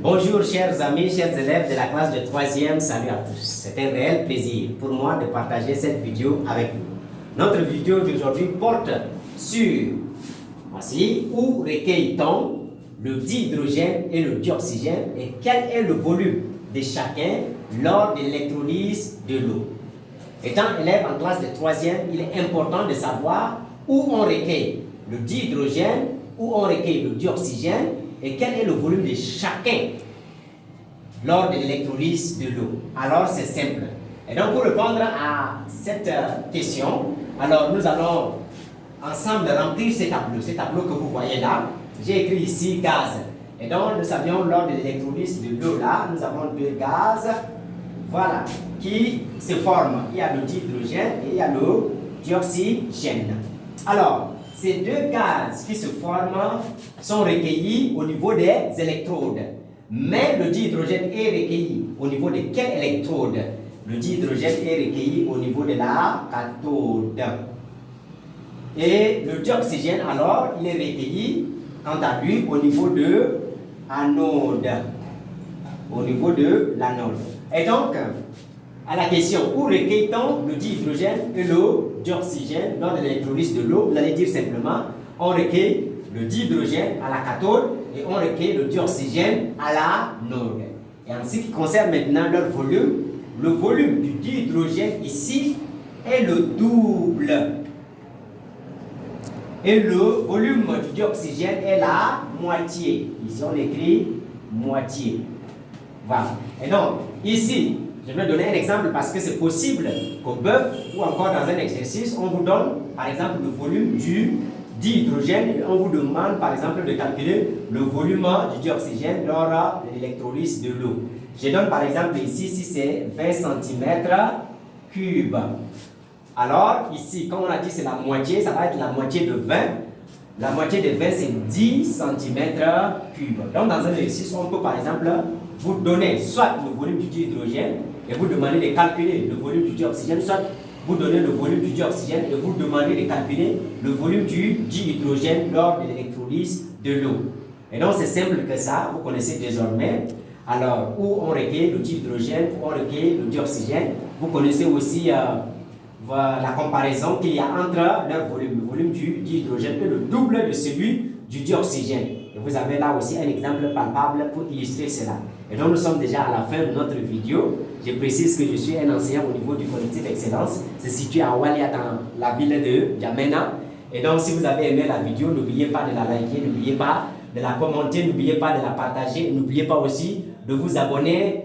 Bonjour chers amis, chers élèves de la classe de 3e, salut à tous. C'est un réel plaisir pour moi de partager cette vidéo avec vous. Notre vidéo d'aujourd'hui porte sur, voici, où recueille-t-on le dihydrogène et le dioxygène et quel est le volume de chacun lors de l'électrolyse de l'eau. Étant élève en classe de 3e, il est important de savoir où on recueille le dihydrogène, où on recueille le dioxygène et quel est le volume de chacun lors de l'électrolyse de l'eau. Alors c'est simple. Et donc pour répondre à cette question, alors nous allons ensemble remplir ce tableau que vous voyez là. J'ai écrit ici gaz. Et donc nous savions lors de l'électrolyse de l'eau là, nous avons deux gaz, voilà, qui se forment. Il y a le dihydrogène et il y a le dioxygène. Alors, ces deux gaz qui se forment sont recueillis au niveau des électrodes. Mais le dihydrogène est recueilli au niveau de quelle électrode? Le dihydrogène est recueilli au niveau de la cathode. Et le dioxygène, alors, il est recueilli, quant à lui, au niveau de l'anode. Au niveau de l'anode. Et donc, à la question, où recueille-t-on le dihydrogène et le dioxygène lors de l'électrolyse de l'eau? Vous allez dire simplement, on recueille le dihydrogène à la cathode et on recueille le dioxygène à l'anode. Et en ce qui concerne maintenant leur volume, le volume du dihydrogène ici est le double. Et le volume du dioxygène est la moitié. Ici on écrit moitié. Voilà. Et donc, ici, je vais donner un exemple parce que c'est possible qu'au BEuf ou encore dans un exercice, on vous donne par exemple le volume du dihydrogène et on vous demande par exemple de calculer le volume du dioxygène lors de l'électrolyse de l'eau. Je donne par exemple ici, si c'est 20 cm3. Alors ici, comme on a dit c'est la moitié, ça va être la moitié de 20. La moitié de 20 c'est 10 cm3. Donc dans un exercice, on peut par exemple vous donner soit le volume du dihydrogène et vous demandez de calculer le volume du dioxygène, soit vous donnez le volume du dioxygène et vous demandez de calculer le volume du dihydrogène lors de l'électrolyse de l'eau. Et donc c'est simple que ça, vous connaissez désormais. Alors, où on recueille le dihydrogène, où on recueille le dioxygène, vous connaissez aussi la comparaison qu'il y a entre leur volume. Le volume du dihydrogène est le double de celui du dioxygène. Et vous avez là aussi un exemple palpable pour illustrer cela. Et donc nous sommes déjà à la fin de notre vidéo. Je précise que je suis un enseignant au niveau du collectif Excellence. C'est situé à Walia dans la ville de N'Djamena. Et donc si vous avez aimé la vidéo, n'oubliez pas de la liker, n'oubliez pas de la commenter, n'oubliez pas de la partager, n'oubliez pas aussi de vous abonner